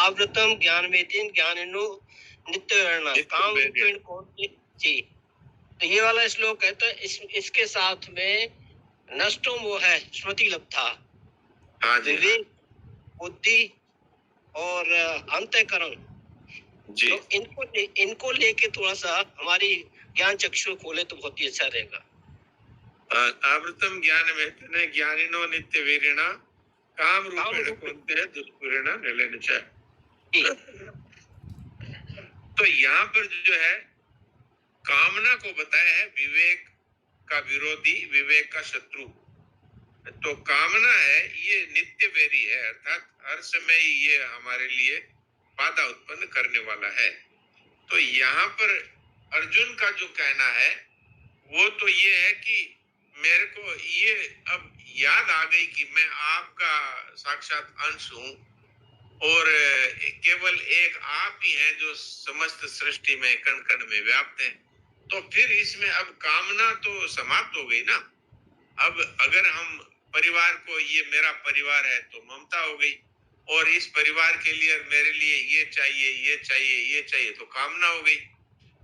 आवृतम ज्ञान वेतीन ज्ञानिनो नित्य वर्णा काम रूपेण कौन जी। तो ये वाला श्लोक है, तो इसके साथ में नष्टो मोह है स्मृति लब्धा, विवेक, बुद्धि और अंतःकरण जी। तो इनको लेके थोड़ा सा हमारी ज्ञान चक्षु खोले तो बहुत ही अच्छा रहेगा। आवृतम ज्ञान में ज्ञानिनो नित्य वीरिणा काम रूपेण कुंते दुष्पूरेण निलेन च। तो यहाँ पर जो है कामना को बताया है विवेक का विरोधी, विवेक का शत्रु। तो कामना है ये नित्य वैरी है, अर्थात हर समय ये हमारे लिए बाधा उत्पन्न करने वाला है। तो यहाँ पर अर्जुन का जो कहना है वो तो ये है कि मेरे को ये अब याद आ गई कि मैं आपका साक्षात अंश हूँ और केवल एक आप ही हैं जो समस्त सृष्टि में कण कण में व्याप्त हैं। तो फिर इसमें अब कामना तो समाप्त हो गई ना। अब अगर हम परिवार को, ये मेरा परिवार है, तो ममता हो गई, और इस परिवार के लिए मेरे लिए ये चाहिए, ये चाहिए, ये चाहिए, तो कामना हो गई।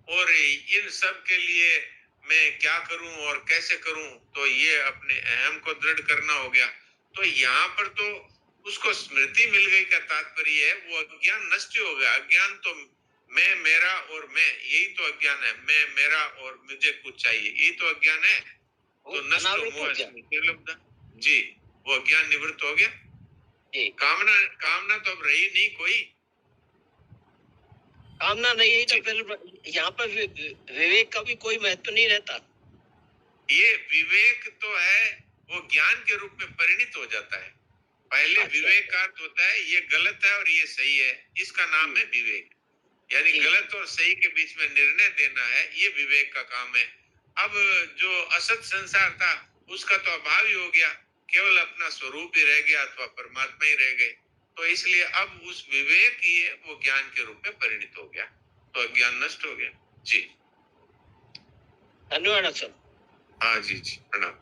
और इन सब के लिए मैं क्या करूं और कैसे करूं, तो ये अपने अहम को दृढ़ करना हो गया। तो यहाँ पर तो उसको स्मृति मिल गई का तात्पर्य है वो अज्ञान नष्ट हो गया। अज्ञान तो मैं, मेरा और मैं, यही तो अज्ञान है। मैं, मेरा और मुझे कुछ चाहिए, यही तो अज्ञान है। तो नष्ट हो जी, वो अज्ञान निवृत्त हो गया। कामना तो अब रही नहीं, कोई कामना नहीं है, तो फिर यहाँ पर विवेक का भी कोई महत्व नहीं रहता। ये विवेक तो है वो ज्ञान के रूप में परिणित हो जाता है। पहले विवेक का अर्थ होता है ये गलत है और ये सही है, इसका नाम है विवेक। यानी गलत और सही के बीच में निर्णय देना है, ये विवेक का काम है। अब जो असत संसार था उसका तो अभाव ही हो गया, केवल अपना स्वरूप ही रह गया अथवा परमात्मा ही रह गए। तो इसलिए अब उस विवेक ही है वो ज्ञान के रूप में परिणित हो गया, तो अज्ञान नष्ट हो गया। जी धन्यवाद सर। हाँ जी जी, प्रणाम।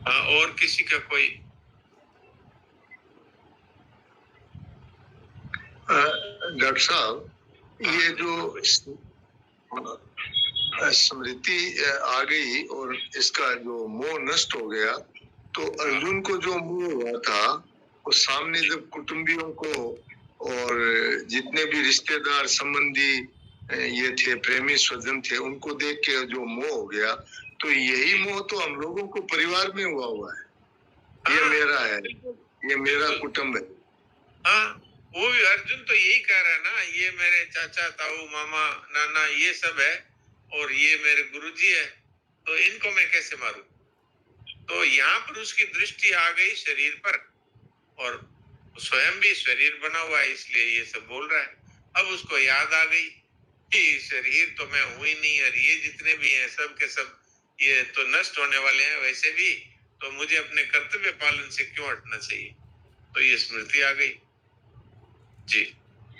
हाँ, और किसी का कोई? डॉक्टर साहब, ये जो स्मृति आ गई और इसका जो मोह नष्ट हो गया, तो अर्जुन को जो मोह हुआ था वो सामने जब कुटुंबियों को और जितने भी रिश्तेदार संबंधी ये थे, प्रेमी स्वजन थे, उनको देख के जो मोह हो गया, तो यही मोह तो हम लोगों को परिवार में हुआ है। ये मेरा है, ये मेरा कुटुंब है। हाँ, वो भी अर्जुन तो यही कह रहा है ना, ये मेरे चाचा, ताऊ, मामा, नाना, ये सब है, और ये मेरे गुरुजी है, तो इनको मैं कैसे मारूं? तो यहाँ पर उसकी दृष्टि आ गई शरीर पर, और स्वयं भी शरीर बना हुआ है, इसलिए ये सब बोल रहा है। अब उसको याद आ गई कि शरीर तो मैं हूं ही नहीं, और ये जितने भी हैं सब के सब ये तो नष्ट होने वाले हैं वैसे भी, तो मुझे अपने कर्तव्य पालन से क्यों हटना चाहिए? तो ये स्मृति आ गई। जी,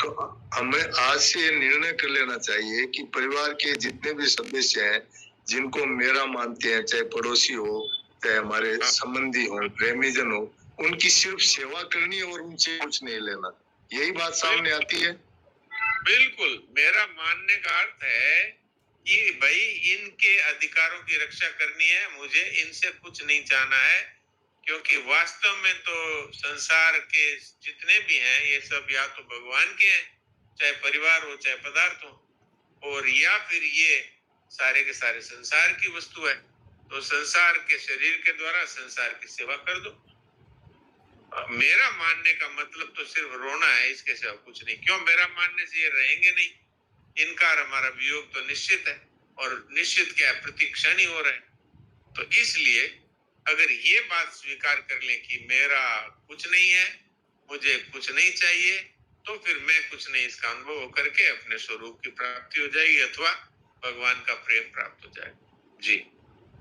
तो हमें आज से निर्णय कर लेना चाहिए कि परिवार के जितने भी सदस्य हैं, जिनको मेरा मानते हैं, चाहे पड़ोसी हो, चाहे हमारे संबंधी हो, प्रेमीजन हो, उनकी सिर्फ सेवा करनी और उनसे कुछ नहीं लेना। यही बात सामने आती है। बिल्कुल, मेरा मानने का अर्थ है कि भाई इनके अधिकारों की रक्षा करनी है, मुझे इनसे कुछ नहीं चाहना है, क्योंकि वास्तव में तो संसार के जितने भी हैं ये सब या तो भगवान के हैं, चाहे परिवार हो चाहे पदार्थ हो, और या फिर ये सारे के सारे संसार की वस्तु है। तो संसार के शरीर के द्वारा संसार की सेवा कर दो। मेरा मानने का मतलब तो सिर्फ रोना है, इसके सिवा कुछ नहीं। क्यों? मेरा मानने से ये रहेंगे नहीं, इनकार हमारा वियोग तो निश्चित है, और निश्चित क्या है, प्रति क्षण ही हो रहा है। तो इसलिए अगर ये बात स्वीकार कर लें कि मेरा कुछ नहीं है, मुझे कुछ नहीं चाहिए, तो फिर मैं कुछ नहीं, इसका अनुभव होकर के अपने स्वरूप की प्राप्ति हो जाएगी, अथवा भगवान का प्रेम प्राप्त हो जाएगा। जी,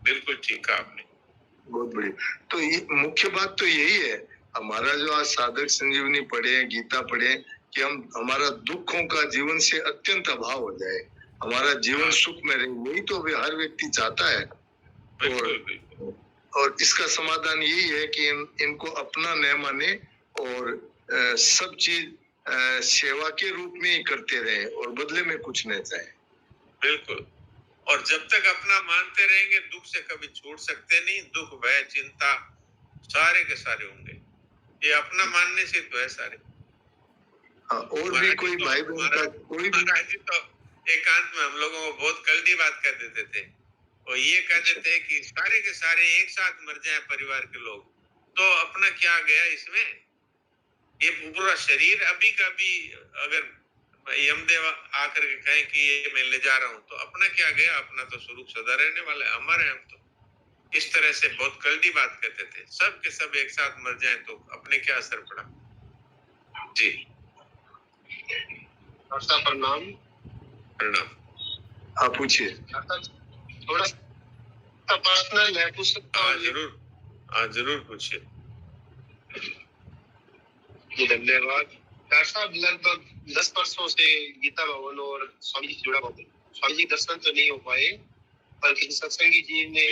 बिल्कुल ठीक कहा आपने। बहुत बढ़िया। तो ये मुख्य बात तो यही है, हमारा जो आज साधक संजीवनी पढ़े, गीता पढ़े, कि हम हमारा दुखों का जीवन से अत्यंत अभाव हो जाए, हमारा जीवन सुख में रहे, यही तो हर व्यक्ति चाहता है। और और इसका समाधान यही है कि इनको अपना न माने और सब चीज सेवा के रूप में ही करते रहे और बदले में कुछ न चाहे। बिल्कुल। और जब तक अपना मानते रहेंगे दुख से कभी छूट सकते नहीं। दुख भय चिंता सारे के सारे होंगे, ये अपना मानने से तो है सारे। हाँ, और भी कोई भाई बहन का कोई महाराज जी तो एकांत में हम लोगों को बहुत कल्दी बात कर देते थे, और ये कह देते हैं कि सारे के सारे एक साथ मर जाएं परिवार के लोग, तो अपना क्या गया इसमें? ये पूरा शरीर अभी का भी अगर यमदेव आकर के कहें कि ये मैं ले जा रहा हूँ, तो अपना क्या गया? अपना तो स्वरूप सदा रहने वाला है, अमर है हम तो। इस तरह से बहुत कल्दी बात कहते थे। सब के सब एक साथ मर जाएं तो अपने क्या असर पड़ा? जी प्रणाम। प्रणाम। आप पूछिए। थोड़ा सा पर्सनल है, पूछ सकता हूँ? जरूर, हाँ जरूर पूछिए। जी धन्यवाद। डॉक्टर साहब, लगभग 10 वर्षों से गीता भवन और स्वामी जी से जुड़ा हुआ हूँ। स्वामी जी दर्शन तो नहीं हो पाए, पर किसी सत्संगी जी ने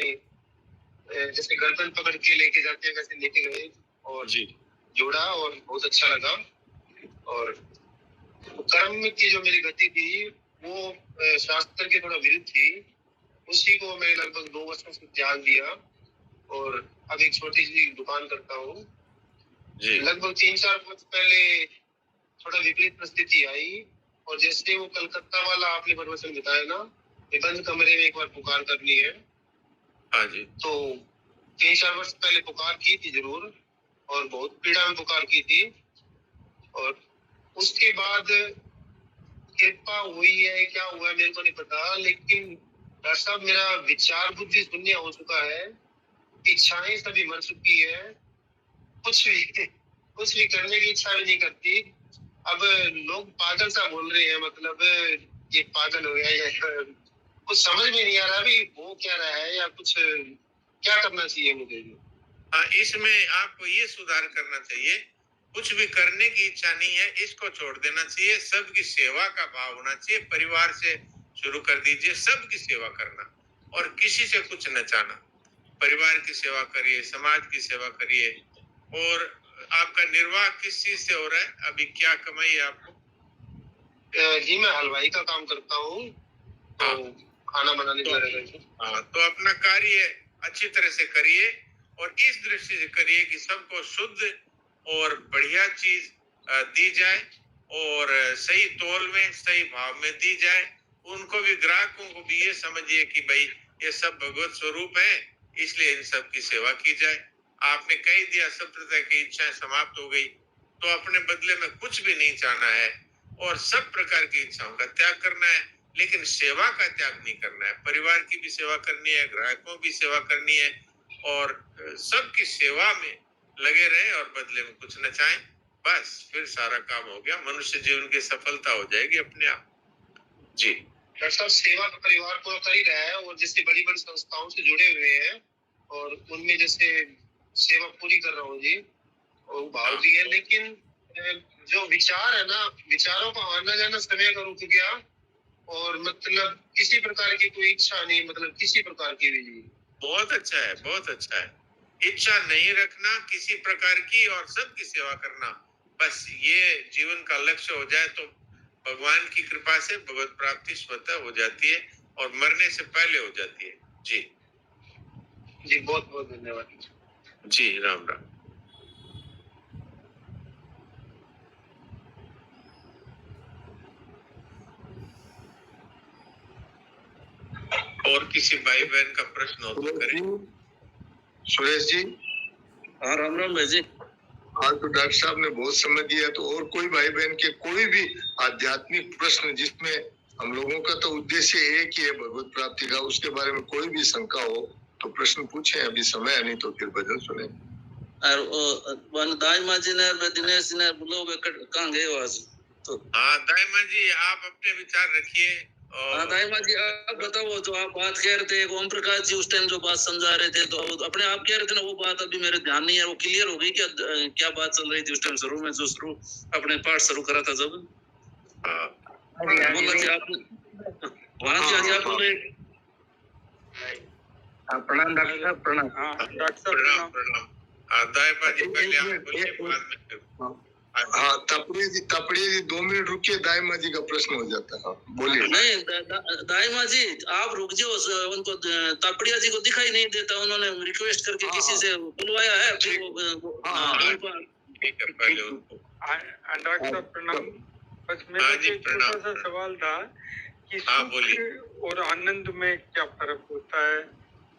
जैसे गर्दन पकड़ के लेके जाते हैं वैसे लेके गए और जी जोड़ा, और बहुत अच्छा लगा। और कर्म की जो मेरी गति थी वो शास्त्र के थोड़ा विरुद्ध थी, उसी को मैं लगभग 2 वर्षों से त्याग दिया और अब एक छोटी सी दुकान करता हूँ। लगभग 3-4 वर्ष पहले थोड़ा विपरीत परिस्थिति आई, और जैसे वो कलकत्ता वाला आपने प्रवचन बताया ना, बंद कमरे में एक बार पुकार करनी है। हाँ जी। तो 3-4 वर्ष पहले पुकार की थी जरूर, और बहुत पीड़ा में पुकार की थी, और उसके बाद कृपा हुई है क्या हुआ है मेरे को नहीं पता, लेकिन डॉक्टर साहब मेरा विचार बुद्धि शून्य हो चुका है, इच्छाएं सभी मर चुकी है, कुछ भी करने की इच्छा भी नहीं करती। अब लोग पागल सा बोल रहे हैं, मतलब ये पागल हो गया, या कुछ समझ में नहीं आ रहा अभी वो क्या रहा है, या कुछ क्या करना चाहिए मुझे? हाँ, इसमें आपको ये सुधार करना चाहिए, कुछ भी करने की इच्छा नहीं है, इसको छोड़ देना चाहिए। सबकी सेवा का भाव होना चाहिए। परिवार से शुरू कर दीजिए, सबकी सेवा करना और किसी से कुछ न चाहना। परिवार की सेवा करिए, समाज की सेवा करिए। और आपका निर्वाह किस चीज से हो रहा है? अभी क्या कमाई है आपको? जी मैं हलवाई का काम करता हूँ, तो खाना बनाने जा रहे हैं। हाँ, तो अपना कार्य अच्छी तरह से करिए और इस दृष्टि से करिए कि सबको शुद्ध और बढ़िया चीज दी जाए और सही तौल में सही भाव में दी जाए। उनको भी, ग्राहकों को भी ये समझिए कि भाई ये सब भगवत स्वरूप है, इसलिए इन सब की सेवा की जाए। आपने कह दिया सब प्रकार की इच्छाएं समाप्त हो गई, तो अपने बदले में कुछ भी नहीं चाहना है और सब प्रकार की इच्छाओं का त्याग करना है, लेकिन सेवा का त्याग नहीं करना है। परिवार की भी सेवा करनी है, ग्राहकों की सेवा करनी है, और सबकी सेवा में लगे रहे और बदले में कुछ न चाहें। बस फिर सारा काम हो गया, मनुष्य जीवन की सफलता हो जाएगी अपने आप। जी डॉक्टर साहब, सेवा का परिवार पूरा कर ही रहा है, और जैसे बड़ी बड़ी संस्थाओं से जुड़े हुए हैं और उनमें जैसे सेवा पूरी कर रहा हूँ जी, और भाव भी है, लेकिन जो विचार है ना, विचारों का आना जाना समय का रुक गया, और मतलब किसी प्रकार की कोई इच्छा नहीं, मतलब किसी प्रकार की भी नहीं। बहुत अच्छा है, बहुत अच्छा है। इच्छा नहीं रखना किसी प्रकार की और सबकी सेवा करना, बस ये जीवन का लक्ष्य हो जाए तो भगवान की कृपा से भगवत प्राप्ति स्वतः हो जाती है और मरने से पहले हो जाती है। जी जी, बहुत बहुत धन्यवाद जी। राम राम। और किसी भाई बहन का प्रश्न हो तो करें। सुरेश जी। हाँ राम राम भाई जी। हाँ, तो डॉक्टर साहब ने बहुत समय दिया, तो और कोई भाई बहन के कोई भी आध्यात्मिक प्रश्न जिसमें हम लोगों का तो उद्देश्य एक ही है भगवत प्राप्ति का, उसके बारे में कोई भी शंका हो तो प्रश्न पूछें, अभी समय है, नहीं तो फिर भजन सुने। और दाईमा जी ने दिनेश जी ने लोग कहाँ गए आज? तो हाँ दाईमा जी, आप अपने विचार रखिए। हाँ दाईमा जी, आप बताओ, जो आप बात कह रहे थे ओम प्रकाश जी उस टाइम जो बात समझा रहे थे, तो अपने आप कह रहे थे ना, वो बात अभी मेरे ध्यान नहीं है, वो क्लियर हो गई क्या? क्या बात चल रही थी उस टाइम शुरू में, जो शुरू अपने पाठ शुरू करा था जब? बोला जी आप वहाँ जी, आप बोले प्रणाम डॉक्टर साहब, प्रणाम। हाँ डॉक्टर साहब प्रणाम प्रणाम। प्रणाम। दाएबा जी पहले आप बोलिए, बाद में हाँ, तपड़िया जी 2 मिनट रुकिए, दाइमा जी का प्रश्न हो जाता है। बोलिए। नहीं दाइमा जी आप रुक जाओ, उनको तापड़िया जी को दिखाई नहीं देता, उन्होंने रिक्वेस्ट करके किसी से बुलवाया है, फिर ठीक है, पहले उनको। डॉक्टर साहब प्रणाम। बस मेरा हाँ जी, एक छोटा सा प्रणाम। सवाल था कि हाँ, सुख और आनंद में क्या फर्क होता है?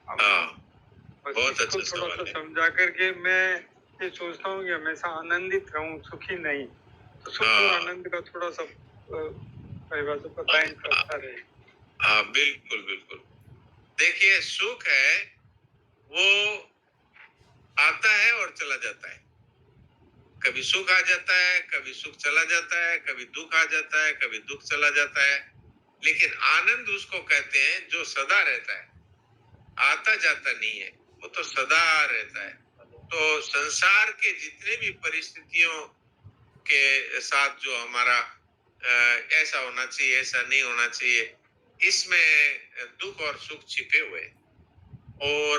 हाँ, बस बहुत इसको अच्छा थोड़ा सवाल सा है। समझा करके मैं ये सोचता हूँ कि हमेशा आनंदित रहूं, सुखी नहीं। तो सुख और हाँ। आनंद का थोड़ा सा परिभाषा बताएं तो अच्छा रहे। हाँ, बिल्कुल बिल्कुल। देखिए, सुख है वो आता है और चला जाता है। कभी सुख आ जाता है, कभी सुख चला जाता है, कभी दुख आ जाता है, कभी दुख चला जाता है। लेकिन आनंद उसको कहते हैं जो सदा रहता है, आता जाता नहीं है, वो तो सदा रहता है। तो संसार के जितने भी परिस्थितियों के साथ जो हमारा ऐसा होना चाहिए, ऐसा नहीं होना चाहिए, इसमें दुख और सुख छिपे हुए हैं। और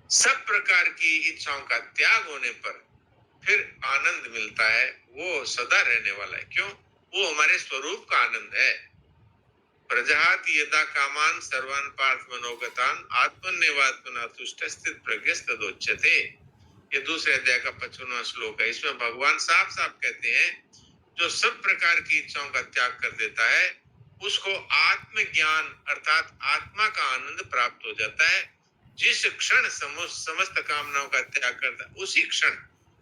सब प्रकार की इच्छाओं का त्याग होने पर फिर आनंद मिलता है, वो सदा रहने वाला है। क्यों? वो हमारे स्वरूप का आनंद है। प्रजहाति यदा कामान सर्वान पार्थ मनोगतान आत्मन्यवात्मना तुष्ट स्थित प्रज्ञस्तदोच्यते। ये दूसरे अध्याय का 55वां श्लोक है। इसमें भगवान साफ साफ कहते हैं जो सब प्रकार की इच्छाओं का त्याग कर देता है उसको आत्मज्ञान अर्थात आत्मा का आनंद प्राप्त हो जाता है। जिस क्षण समस्त कामनाओं का त्याग करता है उसी क्षण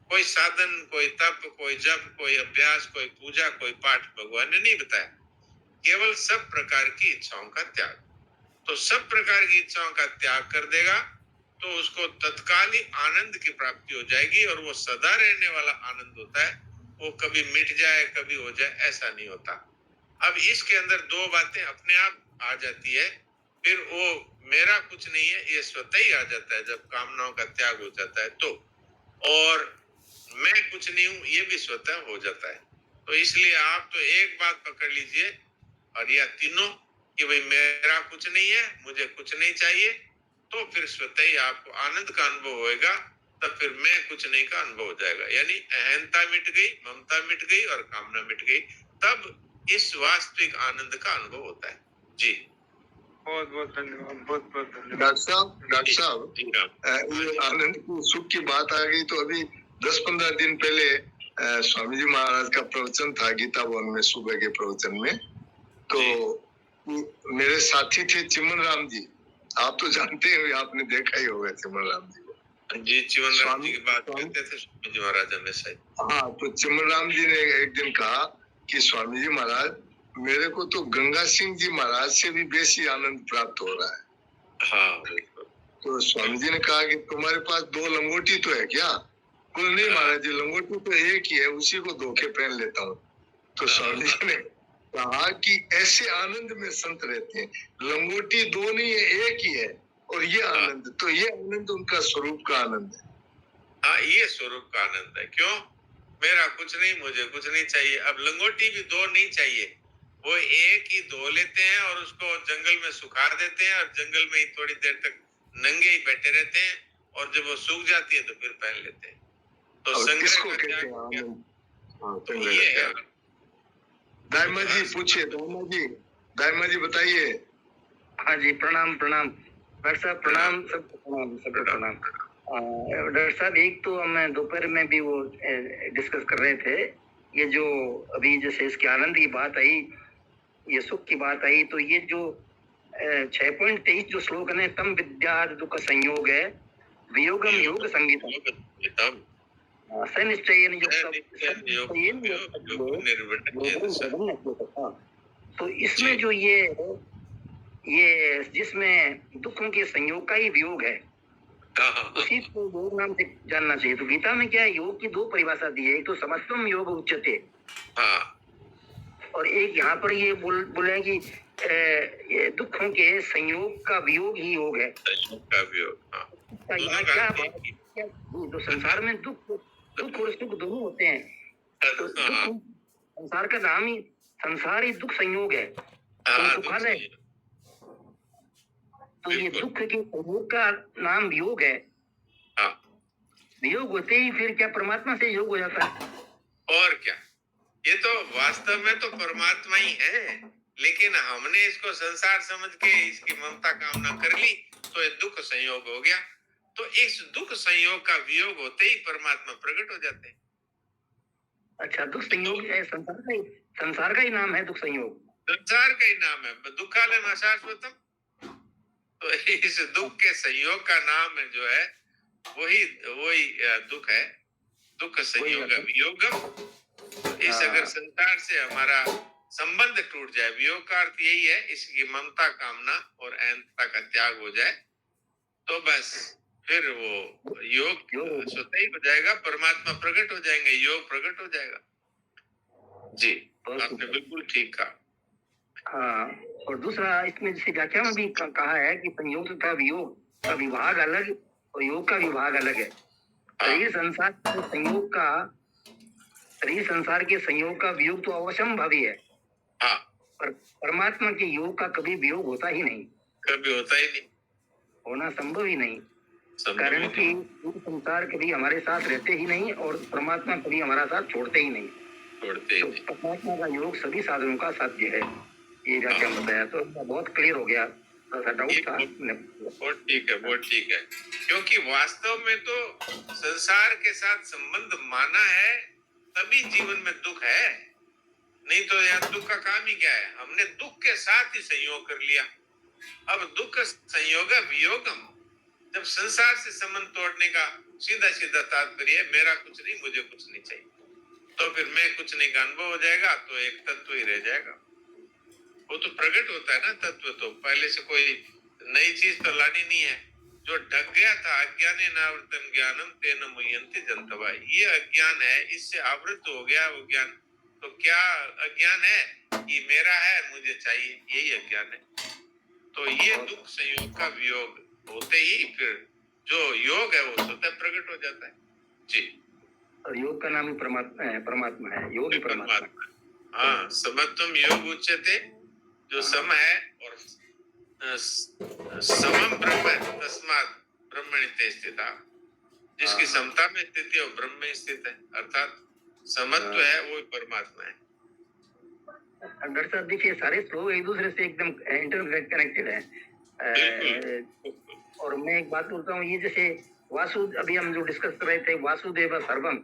कोई साधन, कोई तप, कोई जप, कोई अभ्यास, कोई पूजा, कोई पाठ भगवान ने नहीं बताया, केवल सब प्रकार की इच्छाओं का त्याग। तो सब प्रकार की इच्छाओं का त्याग कर देगा तो उसको तत्कालिक आनंद की प्राप्ति हो जाएगी और वो सदा रहने वाला आनंद होता है। वो कभी मिट जाए कभी हो जाए ऐसा नहीं होता। अब इसके अंदर दो बातें अपने आप आ जाती है, फिर वो मेरा कुछ नहीं है ये स्वतः ही आ जाता है जब कामनाओं का त्याग हो जाता है तो, और मैं कुछ नहीं हूं ये भी स्वतः हो जाता है। तो इसलिए आप तो एक बात पकड़ लीजिए और यह तीनों कि भाई मेरा कुछ नहीं है, मुझे कुछ नहीं चाहिए, तो फिर स्वतः ही आपको आनंद का अनुभव होएगा। तब फिर मैं कुछ नहीं का अनुभव हो जाएगा, यानी अहंता मिट गई, ममता मिट गई और कामना मिट गई। तब इस वास्तविक आनंद का अनुभव होता है। जी बहुत बहुत धन्यवाद, बहुत बहुत धन्यवाद। डॉक्टर साहब ये आनंद की सुख की बात आ गई तो अभी 10-15 दिन पहले स्वामी जी महाराज का प्रवचन था गीता भवन में, सुबह के प्रवचन में। तो मेरे साथी थे चिमन राम जी, आप तो जानते हैं, आपने देखा ही होगा चिमन राम जी को। जी, चिमन राम जी की बात करते थे स्वामी जी महाराज हमेशा। हाँ, तो चिमन राम जी ने एक दिन कहा कि स्वामी जी महाराज मेरे को तो गंगा सिंह जी महाराज से भी बेसी आनंद प्राप्त हो रहा है। हाँ, तो स्वामी जी ने कहा कि तुम्हारे पास 2 लंगोटी तो है क्या? बोले नहीं महाराज जी, लंगोटी तो एक ही है, उसी को धोखे पहन लेता हूँ। तो स्वामी जी ने कहा कि ऐसे आनंद में संत रहते हैं, लंगोटी 2 नहीं है, एक ही है, और ये आनंद, तो ये आनंद उनका स्वरूप का आनंद है। हाँ, ये स्वरूप का आनंद है। क्यों? मेरा कुछ नहीं, मुझे कुछ नहीं चाहिए। अब लंगोटी भी 2 नहीं चाहिए, वो एक ही धो लेते हैं और उसको जंगल में सुखा देते हैं और जंगल में ही थोड़ी देर तक नंगे ही बैठे रहते हैं और जब वो सूख जाती है तो फिर पहन लेते हैं। तो संग्रह का त्याग ये है। दाइमा जी पूछिए, दाइमा जी बताइए। हाँ जी, प्रणाम प्रणाम डॉक्टर साहब, प्रणाम सबको प्रणाम। डॉक्टर साहब, एक तो हम दोपहर में भी वो डिस्कस कर रहे थे, ये जो अभी जैसे इसके आनंद की बात आई, ये सुख की बात आई, तो ये जो 6.23 जो श्लोक है, तम विद्या दुख संयोग है वियोगम योग संगीतम सनिश्चयन तो इसमें जो ये जिसमें दुखों के संयोग का ही वियोग है उसी को योग नाम से जानना चाहिए। तो गीता में क्या है, योग की 2 परिभाषा दी है, एक तो समत्वम योग उच्यते और एक यहाँ पर ये बोले कि ये दुखों के संयोग का वियोग ही योग है। यहाँ क्या तो संसार में दुख और सुख दोनों होते हैं, तो संसार का नाम ही संसार ही दुख संयोग है, सुखालय। तो ये बिल्कुल। दुख के संयोग का नाम वियोग है। हाँ, वियोग होते ही फिर क्या परमात्मा से योग हो जाता है? और क्या, ये तो वास्तव में तो परमात्मा ही है, लेकिन हमने इसको संसार समझ के इसकी ममता कामना कर ली, तो ये दुख संयोग हो गया। तो इस दुख संयोग का वियोग होते ही परमात्मा प्रकट हो जाते हैं। अच्छा, दुख संयोग संसार का ही नाम है दुख संयोग। संसार का ही नाम है, दुखालय शाश्वतम। तो इस दुख के संयोग का नाम जो है वही दुख है, दुख संयोग वियोगम। इस अगर संसार से हमारा संबंध टूट जाए, वियोग का अर्थ यही है, इसकी ममता कामना और अहंता का त्याग हो जाए, तो बस फिर वो योग स्वतः ही हो जाएगा, परमात्मा प्रकट हो जाएंगे, योग प्रकट हो जाएगा। जी, आपने बिल्कुल ठीक कहा। हाँ, और दूसरा इसमें जैसे व्याख्या में भी कहा है कि संयोग तथा वियोग का विभाग अलग और योग का विभाग अलग है। शरीर संसार के संयोग का वियोग तो अवश्यंभावी है। हाँ, पर परमात्मा के योग का कभी वियोग होता ही नहीं, कभी होता ही नहीं, होना संभव ही नहीं। कारण कि संसार कभी हमारे साथ रहते ही नहीं और परमात्मा कभी हमारा साथ छोड़ते ही नहीं। तो परमात्मा का योग सभी साधनों का साध्य है, ये व्याख्या बताया तो बहुत क्लियर हो गया। डाउट था, बहुत ठीक है, बहुत ठीक है। क्योंकि वास्तव में तो संसार के साथ संबंध माना है, तभी जीवन में दुख है, नहीं तो यार दुख का काम ही क्या है। हमने दुख के साथ ही संयोग कर लिया। अब दुख संयोग वियोगम, जब संसार से संबंध तोड़ने का सीधा सीधा तात्पर्य मेरा कुछ नहीं, मुझे कुछ नहीं चाहिए, तो फिर मैं कुछ नहीं का अनुभव हो जाएगा, तो एक तत्व ही रह जाएगा। वो तो प्रकट होता है ना तत्व, तो पहले से कोई नई चीज तो लानी नहीं है। जो ढक गया था अज्ञाने नावृतम ज्ञानम तेन मुह्यन्ति जन्तवः, ये अज्ञान है, इससे आवृत हो गया वो ज्ञान। तो क्या अज्ञान है कि मेरा है, मुझे चाहिए, यही अज्ञान है। तो ये दुख संयोग का वियोग होते ही फिर जो योग है वो स्वतः प्रकट हो जाता है। जी, और योग का नाम ही परमात्मा है, योग ही परमात्मा। हाँ, समत्वम योग उच्यते, जो सम है और समम ब्रह्म तस्मात् ब्रह्मणि स्थिता, जिसकी समता में स्थिति है वो ब्रह्म में स्थित है, अर्थात समत्व है वो परमात्मा है। डॉक्टर साहब देखिए, सारे श्लोक एक दूसरे से एकदम इंटरकनेक्टेड है। और मैं एक बात बोलता हूँ, ये जैसे अभी हम जो डिस्कस कर रहे थे वासुदेव सर्वम,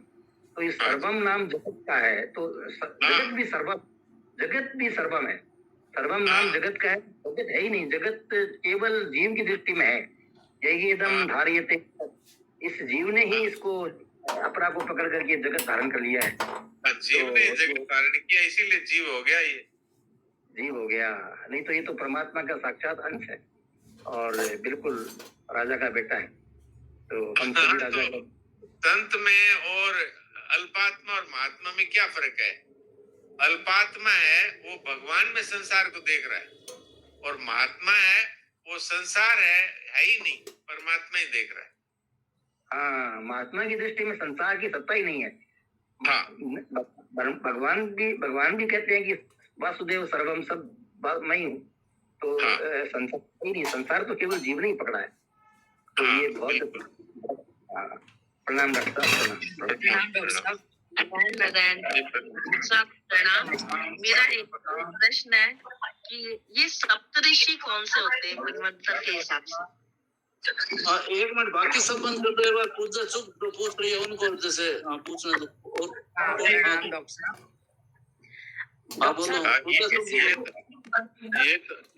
तो ये सर्वम नाम जगत का है, तो जगत भी सर्वम है। सर्वम नाम जगत का है, जगत है ही नहीं, जगत केवल जीव की दृष्टि में है। यही एकदम धारियते, इस जीव ने ही इसको अपना को पकड़ करके जगत धारण कर लिया है। जीव ने जगत धारण किया, इसीलिए जीव हो गया, ये जीव हो गया, नहीं तो ये तो परमात्मा का साक्षात अंश है और बिल्कुल राजा का बेटा है। तो हम सभी राजा का। संत में और अल्पात्मा और महात्मा में क्या फर्क है? अल्पात्मा है वो भगवान में संसार को देख रहा है, और महात्मा है वो संसार है ही नहीं, परमात्मा ही देख रहा है। हाँ, महात्मा की दृष्टि में संसार की सत्ता ही नहीं है। हाँ, भगवान भी कहते हैं कि वासुदेव सर्वम, सब मैं ही हूँ। तो संसार ही नहीं, संसार तो केवल जीव ने ही पकड़ा है। तो ये बहुत प्रणाम डॉक्टर साहब। प्रणाम। मेरा एक प्रश्न है कि ये सप्तऋषि कौन से होते हैं मनवंतर के हिसाब से? एक मिनट, बाकी सब बंद कर दो, एक बार पूछ रही है उनको, जैसे पूछना तो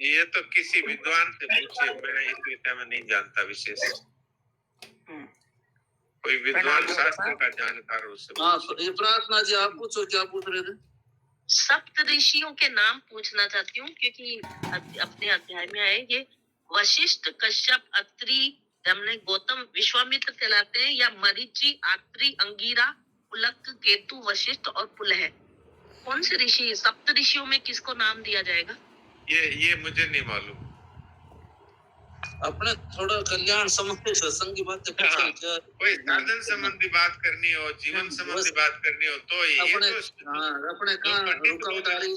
ये तो किसी विद्वान से पूछिए, मैं इस विषय में नहीं जानता विशेष। कोई विद्वान शास्त्र का जानकार हो उससे। हाँ, तो ये प्रार्थना जी, आप पूछो, क्या पूछ रहे थे? सप्तऋषियों के नाम पूछना चाहती हूँ, क्योंकि अपने अध्याय में आए ये वशिष्ठ, कश्यप, अत्रि, हमने गौतम, विश्वामित्र कहलाते हैं, या मरीचि, आत्रि, अंगिरा, पुलक, केतु, वशिष्ठ और पुलह। कौन से ऋषि, सप्त ऋषियों में किसको नाम दिया जाएगा? ये मुझे नहीं मालूम। अपने थोड़ा कल्याण संबंधी सत्संग की बात कोई साधन संबंधी बात करनी हो, जीवन संबंधी बात करनी हो, तो ये अपने कहाँ रुकावट आ रही,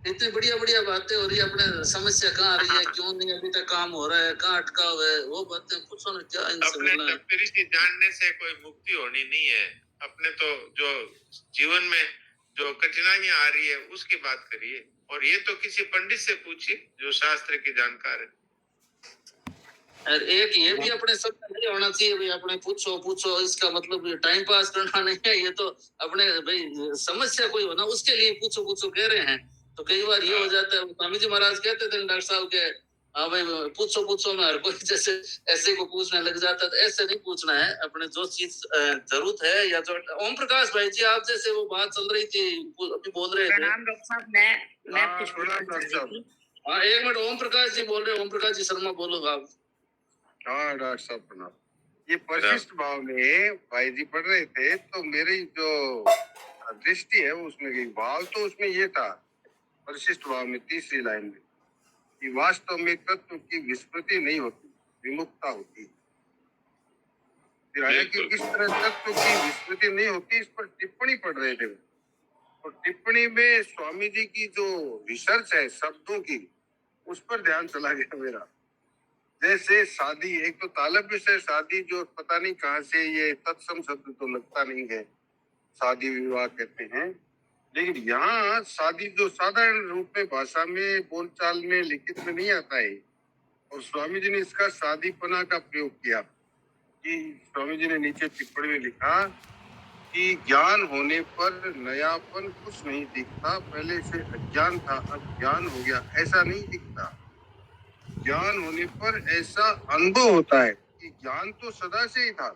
इतनी बढ़िया बढ़िया बातें हो रही है, अपने समस्या कहाँ आ रही है, क्यों नहीं अभी तक काम हो रहा है, कहाँ अटका हुआ है, वो बातें पूछो ना, क्या इनसे अपने मिलना है? तपस्वी जानने से कोई मुक्ति होनी नहीं है। अपने तो जो जीवन में जो कठिनाइयां आ रही है उसकी बात करिए, और ये तो किसी पंडित से पूछिए जो शास्त्र की जानकार है। और एक ये भी अपने सब नहीं होना चाहिए भाई, अपने पूछो पूछो, इसका मतलब ये टाइम पास करना नहीं है, ये तो अपने भाई समस्या कोई हो ना उसके लिए पूछो पूछो कह रहे हैं। तो कई बार ये हो जाता है, स्वामी जी महाराज कहते थे डॉक्टर साहब के, हाँ भाई पूछो पूछो में हर कोई जैसे ऐसे को पूछने लग जाता है, तो ऐसे नहीं पूछना है। अपने जो चीज जरूरत है, या जो ओम प्रकाश भाई जी आप जैसे वो बात चल रही थी अभी बोल रहे थे। प्रणाम डॉक्टर साहब, मैं कुछ बोलना चाह रही थी। हाँ एक मिनट, ओम प्रकाश जी बोल रहे हैं, ओम प्रकाश जी शर्मा बोलो आप। हाँ डॉक्टर साहब प्रणाम। ये परिशिष्ट भाव में भाई जी पढ़ रहे थे, तो मेरी जो दृष्टि है वो उसमें गई। भाव तो उसमें ये था परिशिष्ट भाव में तीसरी लाइन में कि वास्तव में तत्व की विस्मृति नहीं होती, विमुक्ता होती। फिर आया कि किस तरह तत्व की विस्मृति नहीं होती, इस पर टिप्पणी पढ़ रहे थे, और टिप्पणी में स्वामी जी की जो रिसर्च है शब्दों की, उस पर ध्यान चला गया मेरा। जैसे शादी, एक तो तालब्य से शादी, जो पता नहीं कहाँ से ये तत्सम शब्द तो लगता नहीं है, शादी विवाह कहते हैं, लेकिन यहाँ शादी जो साधारण रूप में भाषा में बोलचाल में लिखित में नहीं आता है, और स्वामी जी ने इसका शादीपना का प्रयोग किया। कि स्वामी जी ने नीचे टिप्पणी में लिखा कि ज्ञान होने पर नयापन कुछ नहीं दिखता, पहले से अज्ञान था अब ज्ञान हो गया, ऐसा नहीं दिखता। ज्ञान होने पर ऐसा अनुभव होता है कि ज्ञान तो सदा से ही था,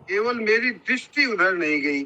केवल मेरी दृष्टि उधर नहीं गई।